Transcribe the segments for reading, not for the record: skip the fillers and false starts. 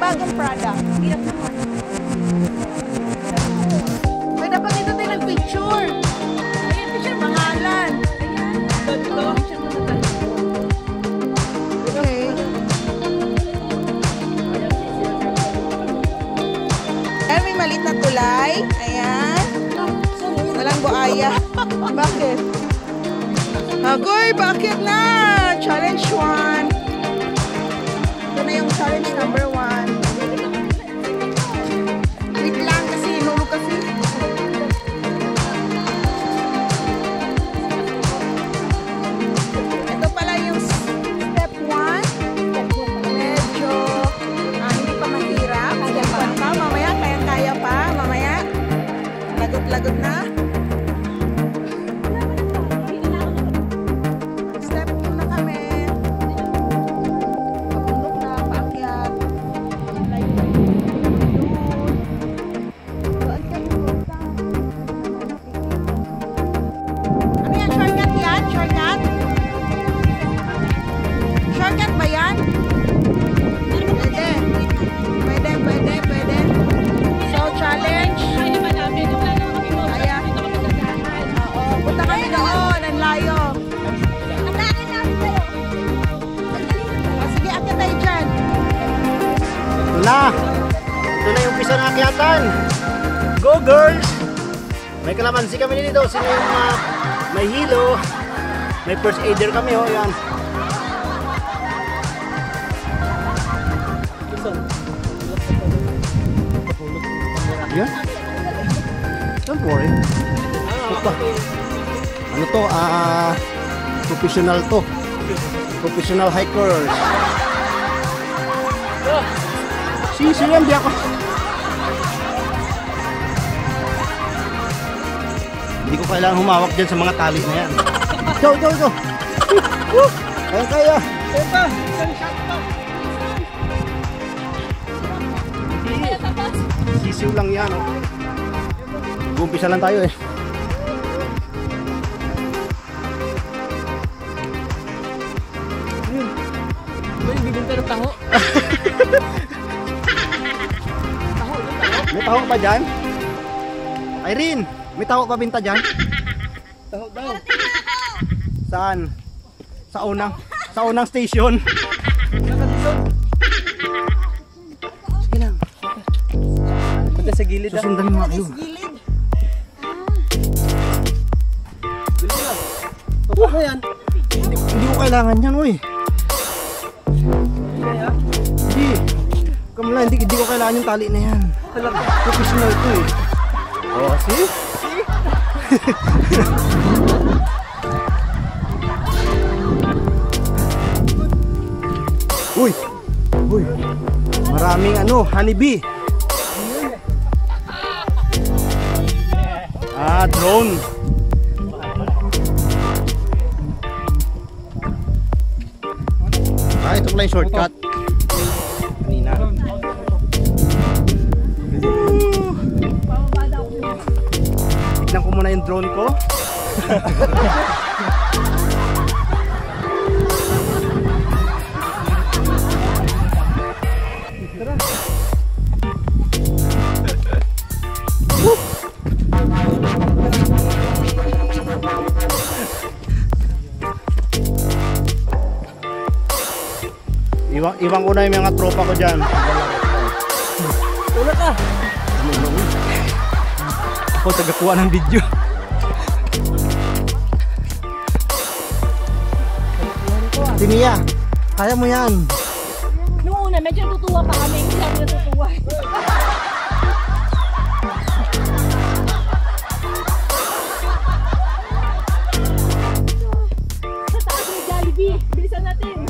bagong product. Hirap naman. Pwede pa dito tayo nag-picture. Ayan, picture, pangalan. Okay. Ayan, may maliit na tulay. Ayan. Walang buaya. Bakit? Agoy, bakit na? Challenge 1. Ito na yung challenge number 1. Wait lang kasi, inulog kasi. Ito pala yung step 1. Medyo hindi pa mahirap. Step 1 pa, mamaya kaya pa. Mamaya, lagot-lagot na. Ito na yung umpisa ng akyatan. Go girls! May kalamansi kami dito. Sino yung may hilo? May first aider kami, oh, yan. Yan. Don't worry. Ito. Ano to? Professional to. Professional hikers. Siyan, di ako. Hindi ko kailangan humawak dyan sa mga tali na yan. Go! Kaya. Sisiw lang yan, oh. Umpisa lang tayo, eh. Yung bibinta ng taho. May taho ba dyan? Irene, may taho pa binta dyan? Taho daw. Saan? Sa unang station. Sige lang. Punta sa gilid. Susundan mo kayo. Ano yan? Hindi ko kailangan yan, uy. Hindi. Kamala, hindi ko kailangan yung tali na yan. Professional ito, eh. Oh, see? Uy! Maraming honeybee. Drone. Ito pala yung shortcut. Kanina. Tignan ko muna yung drone ko. Iwan ko na yung mga tropa ko dyan. Tulad ka! Ako tagakuha ng video. Si Mia, kaya mo yan. Noong una, medyo natutuwa pa kami. Hindi lang natutuwa. Sa taas may Jollibee. Bilisan natin.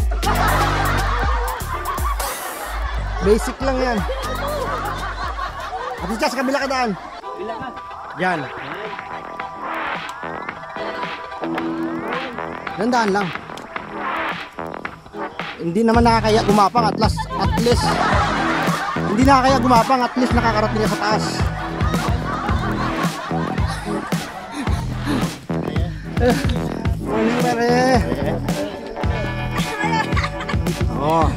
Basic lang yan. Ate Jess, kabila ka daan. Kabila ka. Yan. Dandaan lang. Hindi naman nakakaya gumapang, at least hindi nakakaya gumapang, at least nakakarating sa taas. Morning, pare. Oh.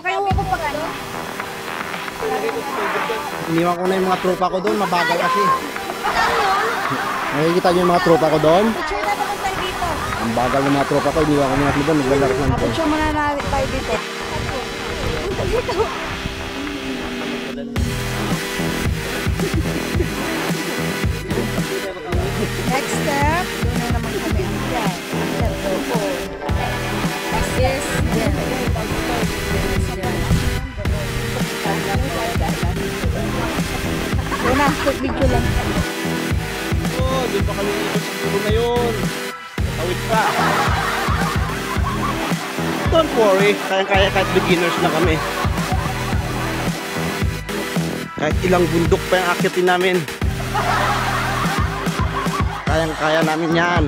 Okay, huwag ko pa gano'n. iniwan ko na yung mga tropa ko doon, mabagal kasi. Nakikita niyo yung mga tropa ko doon? Picture na naman tayo dito. Ang bagal ng mga tropa ko, iniwan ko muna doon, naglalaro lang ko. Picture muna na tayo dito. Dito. Next step, doon na naman kami ang yan. Yes, yan. Doon na, quick video lang. Oh, doon pa kami ikot sa puno na yun. Tawid pa. Don't worry, kaya kahit beginners na kami. Kahit ilang bundok pa yung akyatin namin. Kaya namin yan.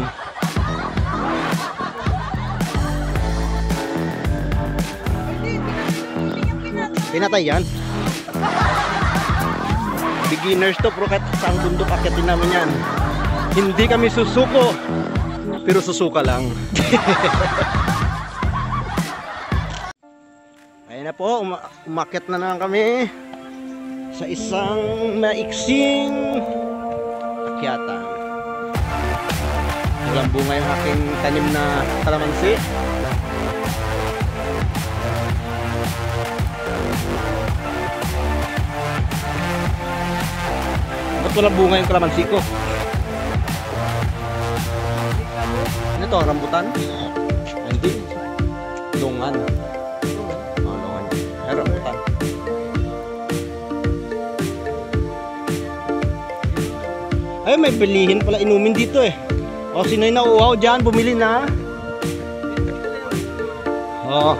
Pinatay yan. Beginners to, pero kahit saan bundok akyatin namin yan. Hindi kami susuko, pero susuka lang. Ayun na po, umakyat na naman kami sa isang maiksing akyatan. Walang bunga yung aking tanim na kalamansi. Ba't walang bunga yung kalamansi ko? Ano to? Rambutan? Hindi. Lungan. Lungan. Ay, rambutan. Ay, may bilihin pala inumin dito eh. O, sino yung nauuhaw dyan? Bumili na. O,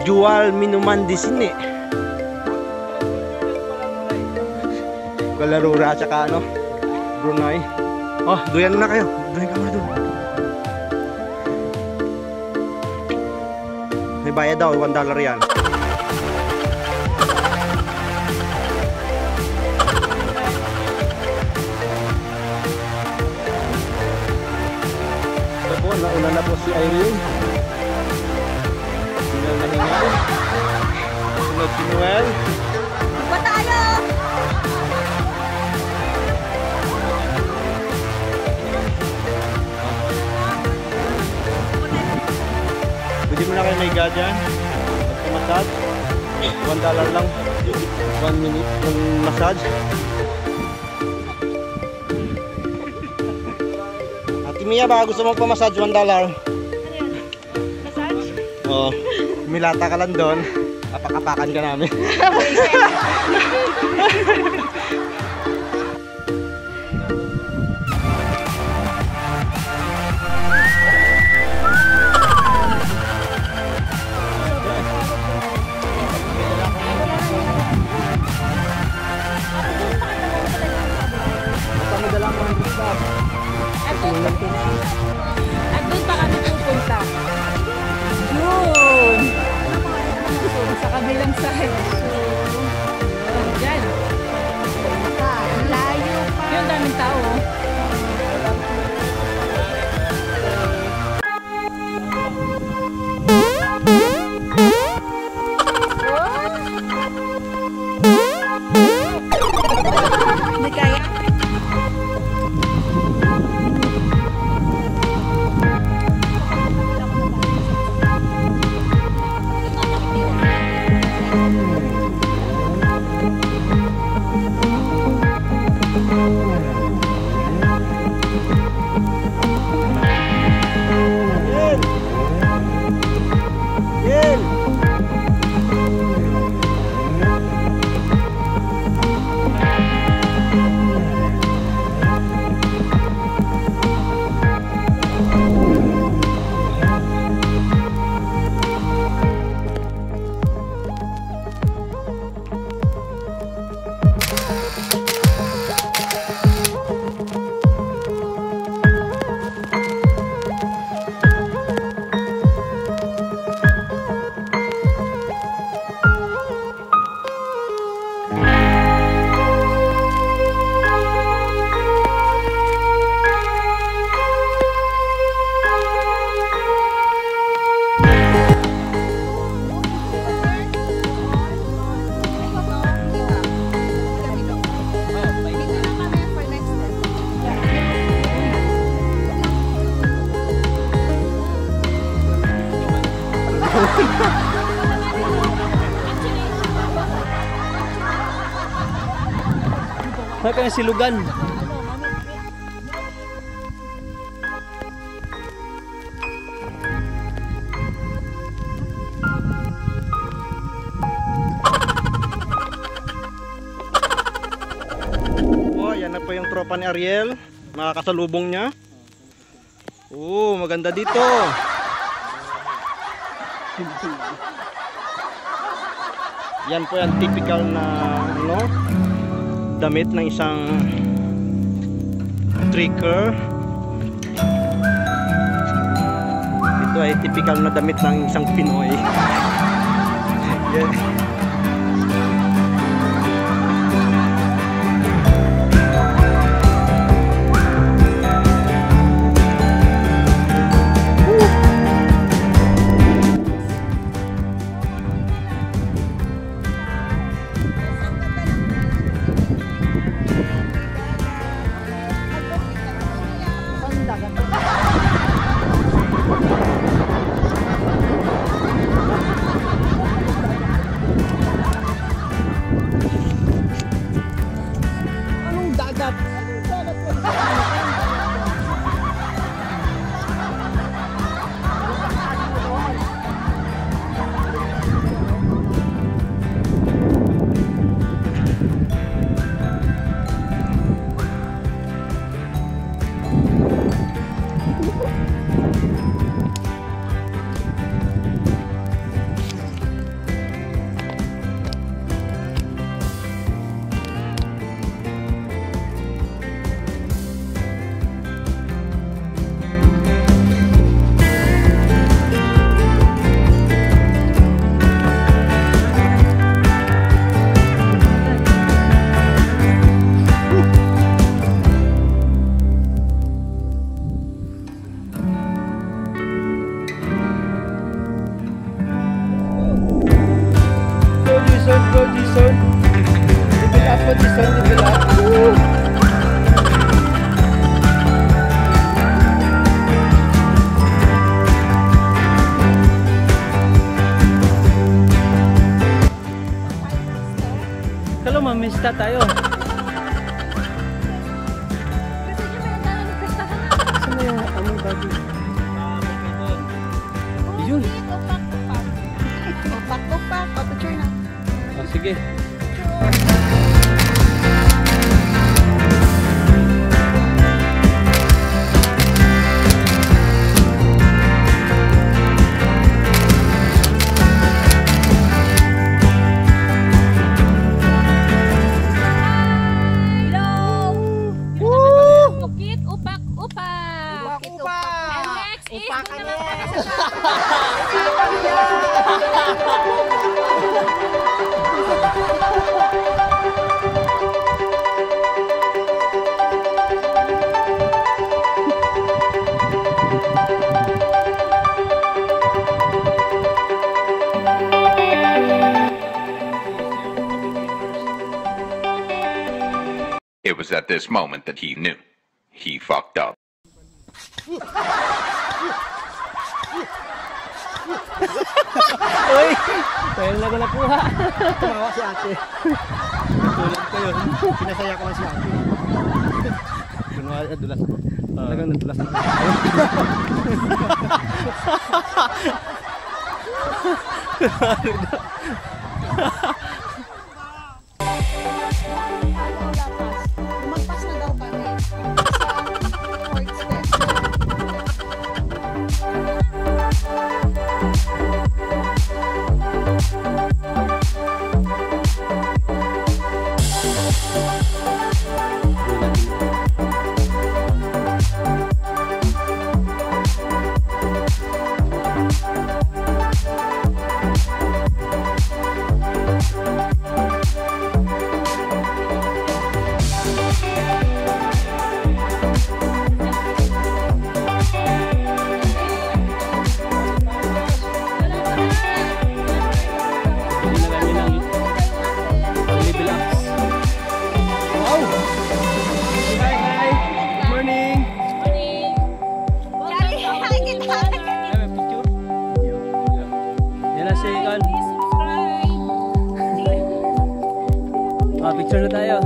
Dual Minuman Disine. Galarura tsaka ano, Brunei. Oh, duyan na kayo. Duyan ka nga doon. May bayad daw, $1 yan. Ito po, nauna na po si Irene. Sinal na hingal. Sunod si Noel. Ba tayo? Pwede mo na kayo may dyan. Magpa-massage. $1 lang. 1 minute ng massage. Ate Mia, baka gusto mong pa-massage $1? Massage? Oo. Milata ka lang doon. Kapakapakan ka namin. At doon pa kami pupunta. Yun! Sa kabilang side. So, dyan. Layo pa. Yung daming tao. Hindi kaya. Kaya silugan. Oh, yan na po yung tropa ni Ariel. Makakasalubong niya. Oh, maganda dito. Yan po yung typical na ano, damit ng isang trekker. Ito ay typical na damit ng isang Pinoy. Yeah. Kalau mamista tayo. Saan yung aming bago? Yun. Upak-upak. O, picture na. Oh, sige. It was at this moment that he knew. He fucked up. Uy! Tayo na ko nakuha. Tumawa si ate. Tulad ko yun. Pinasaya ko lang si ate. Kunwari, dulas ko. Talagang nadulas ko. Lumagpas na daw kami sa court step. Picture na tayo.